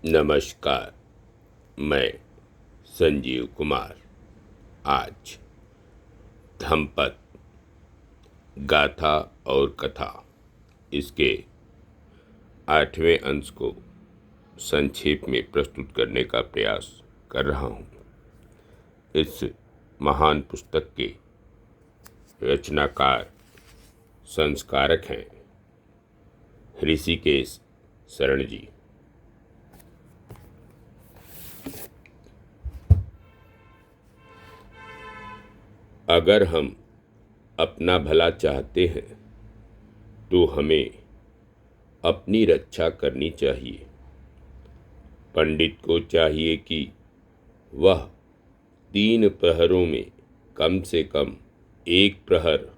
नमस्कार। मैं संजीव कुमार आज धम्मपद गाथा और कथा इसके 8वें अंश को संक्षेप में प्रस्तुत करने का प्रयास कर रहा हूँ। इस महान पुस्तक के रचनाकार संस्कारक हैं ऋषिकेश शरण जी। अगर हम अपना भला चाहते हैं तो हमें अपनी रक्षा करनी चाहिए। पंडित को चाहिए कि वह 3 प्रहरों में कम से कम 1 प्रहर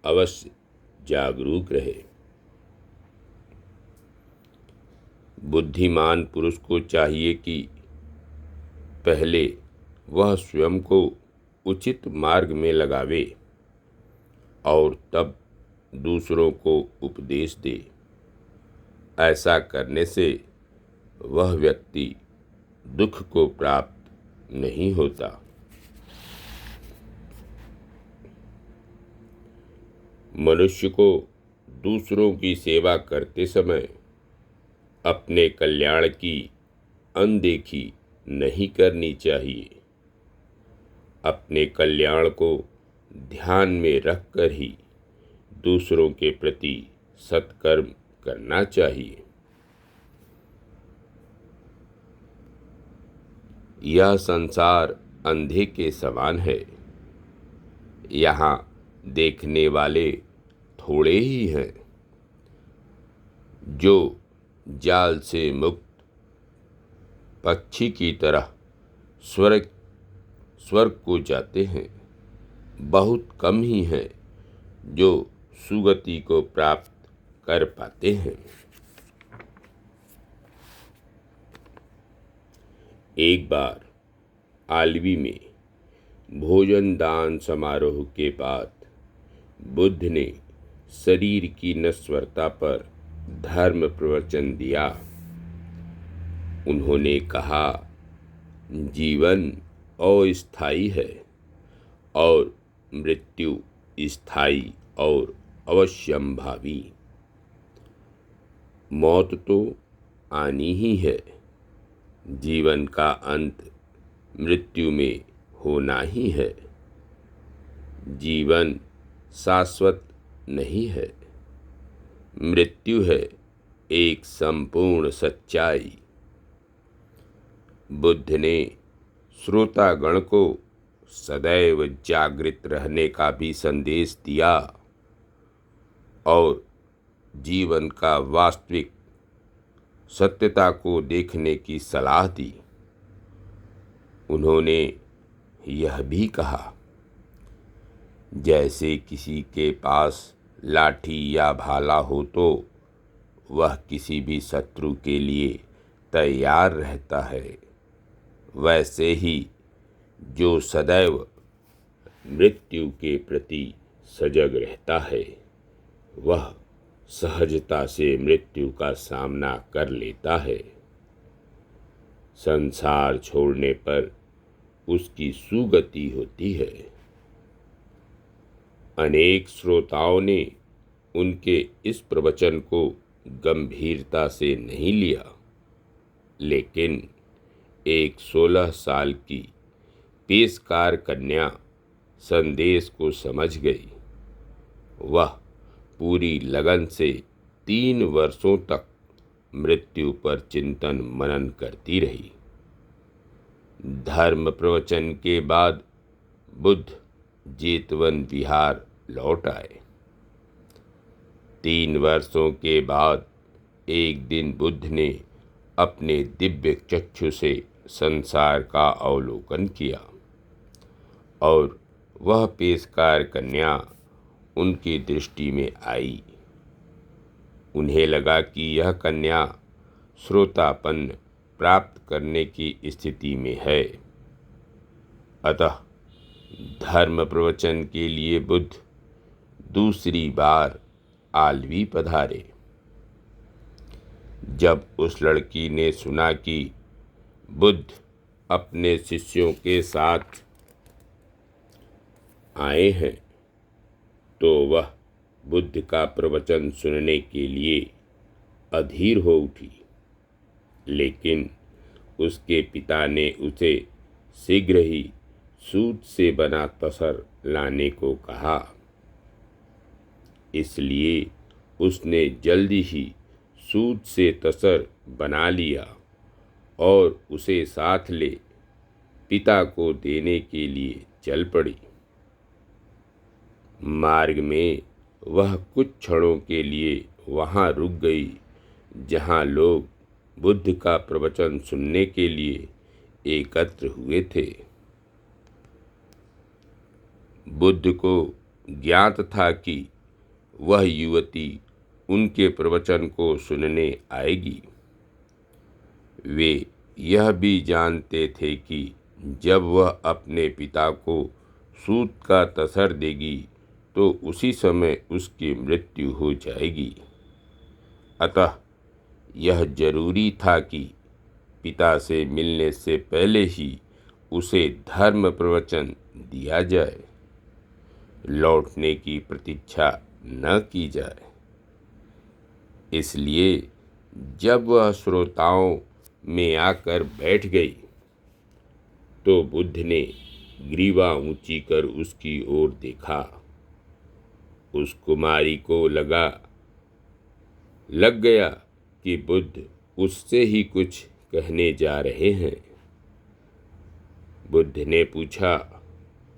अवश्य जागरूक रहे। बुद्धिमान पुरुष को चाहिए कि पहले वह स्वयं को उचित मार्ग में लगावे और तब दूसरों को उपदेश दे। ऐसा करने से वह व्यक्ति दुख को प्राप्त नहीं होता। मनुष्य को दूसरों की सेवा करते समय अपने कल्याण की अनदेखी नहीं करनी चाहिए। अपने कल्याण को ध्यान में रखकर ही दूसरों के प्रति सत्कर्म करना चाहिए। यह संसार अंधे के समान है। यहाँ देखने वाले थोड़े ही हैं। जो जाल से मुक्त पक्षी की तरह स्वर्ग को जाते हैं, बहुत कम ही हैं जो सुगति को प्राप्त कर पाते हैं। एक बार आलवी में भोजन दान समारोह के बाद बुद्ध ने शरीर की नश्वरता पर धर्म प्रवचन दिया। उन्होंने कहा, जीवन अस्थायी है और मृत्यु स्थायी और अवश्यंभावी। मौत तो आनी ही है। जीवन का अंत मृत्यु में होना ही है। जीवन शाश्वत नहीं है। मृत्यु है एक संपूर्ण सच्चाई। बुद्ध ने श्रोतागण को सदैव जागृत रहने का भी संदेश दिया और जीवन का वास्तविक सत्यता को देखने की सलाह दी। उन्होंने यह भी कहा, जैसे किसी के पास लाठी या भाला हो तो वह किसी भी शत्रु के लिए तैयार रहता है, वैसे ही जो सदैव मृत्यु के प्रति सजग रहता है वह सहजता से मृत्यु का सामना कर लेता है। संसार छोड़ने पर उसकी सुगति होती है। अनेक श्रोताओं ने उनके इस प्रवचन को गंभीरता से नहीं लिया, लेकिन एक 16 साल की पेशकार कन्या संदेश को समझ गई। वह पूरी लगन से 3 वर्षों तक मृत्यु पर चिंतन मनन करती रही। धर्म प्रवचन के बाद बुद्ध जेतवन विहार लौट आए। 3 वर्षों के बाद एक दिन बुद्ध ने अपने दिव्य चक्षु से संसार का अवलोकन किया और वह पेशकार कन्या उनकी दृष्टि में आई। उन्हें लगा कि यह कन्या श्रोतापन प्राप्त करने की स्थिति में है। अतः धर्म प्रवचन के लिए बुद्ध दूसरी बार आलवी पधारे। जब उस लड़की ने सुना कि बुद्ध अपने शिष्यों के साथ आए हैं तो वह बुद्ध का प्रवचन सुनने के लिए अधीर हो उठी, लेकिन उसके पिता ने उसे शीघ्र ही सूत से बना तसर लाने को कहा। इसलिए उसने जल्दी ही सूत से तसर बना लिया और उसे साथ ले पिता को देने के लिए चल पड़ी। मार्ग में वह कुछ क्षणों के लिए वहाँ रुक गई जहाँ लोग बुद्ध का प्रवचन सुनने के लिए एकत्र हुए थे। बुद्ध को ज्ञात था कि वह युवती उनके प्रवचन को सुनने आएगी। वे यह भी जानते थे कि जब वह अपने पिता को सूत का तसर देगी तो उसी समय उसकी मृत्यु हो जाएगी। अतः यह जरूरी था कि पिता से मिलने से पहले ही उसे धर्म प्रवचन दिया जाए, लौटने की प्रतीक्षा न की जाए। इसलिए जब वह श्रोताओं में आकर बैठ गई तो बुद्ध ने ग्रीवा ऊंची कर उसकी ओर देखा। उस कुमारी को लग गया कि बुद्ध उससे ही कुछ कहने जा रहे हैं। बुद्ध ने पूछा,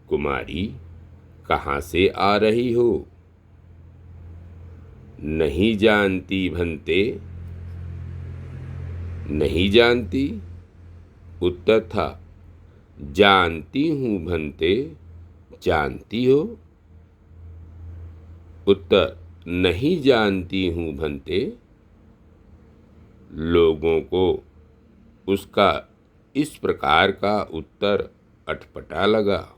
कुमारी, कहाँ से आ रही हो? नहीं जानती भंते। नहीं जानती? उत्तर था। जानती हूँ भंते। जानती हो? उत्तर, नहीं जानती हूँ भंते। लोगों को उसका इस प्रकार का उत्तर अटपटा लगा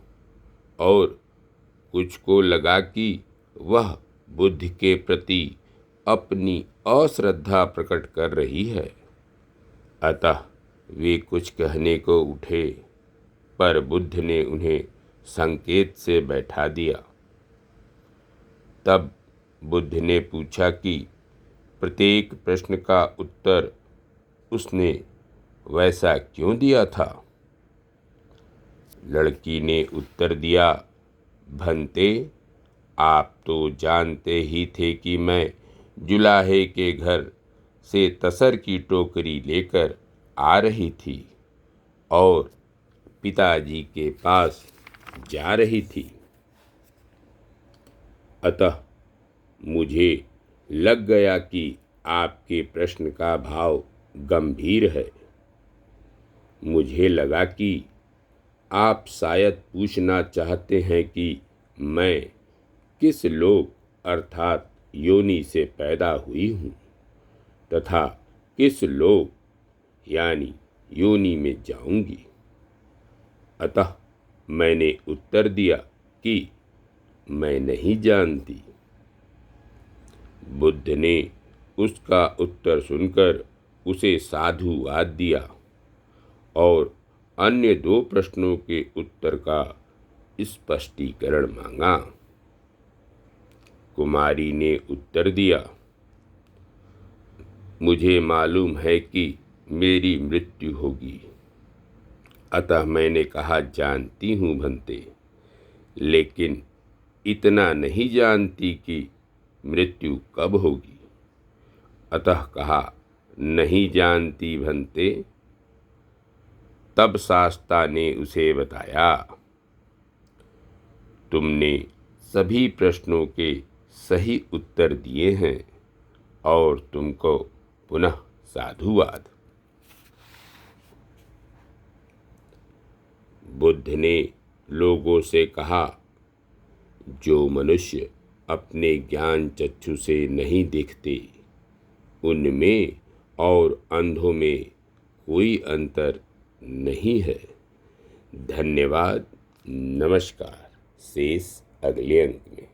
और कुछ को लगा कि वह बुद्ध के प्रति अपनी अश्रद्धा प्रकट कर रही है। अतः वे कुछ कहने को उठे, पर बुद्ध ने उन्हें संकेत से बैठा दिया। तब बुद्ध ने पूछा कि प्रत्येक प्रश्न का उत्तर उसने वैसा क्यों दिया था? लड़की ने उत्तर दिया, भंते, आप तो जानते ही थे कि मैं जुलाहे के घर से तसर की टोकरी लेकर आ रही थी और पिताजी के पास जा रही थी। अतः मुझे लग गया कि आपके प्रश्न का भाव गंभीर है। मुझे लगा कि आप शायद पूछना चाहते हैं कि मैं किस लोक अर्थात योनि से पैदा हुई हूँ तथा किस लोक यानी योनि में जाऊंगी। अतः मैंने उत्तर दिया कि मैं नहीं जानती। बुद्ध ने उसका उत्तर सुनकर उसे साधुवाद दिया और अन्य 2 प्रश्नों के उत्तर का स्पष्टीकरण मांगा। कुमारी ने उत्तर दिया, मुझे मालूम है कि मेरी मृत्यु होगी, अतः मैंने कहा जानती हूँ भंते, लेकिन इतना नहीं जानती कि मृत्यु कब होगी। अतः कहा, नहीं जानती भंते। तब शास्ता ने उसे बताया, तुमने सभी प्रश्नों के सही उत्तर दिए हैं और तुमको पुनः साधुवाद। बुद्ध ने लोगों से कहा, जो मनुष्य अपने ज्ञान चक्षु से नहीं देखते, उनमें और अंधों में कोई अंतर नहीं है। धन्यवाद। नमस्कार। शेष अगले अंक में।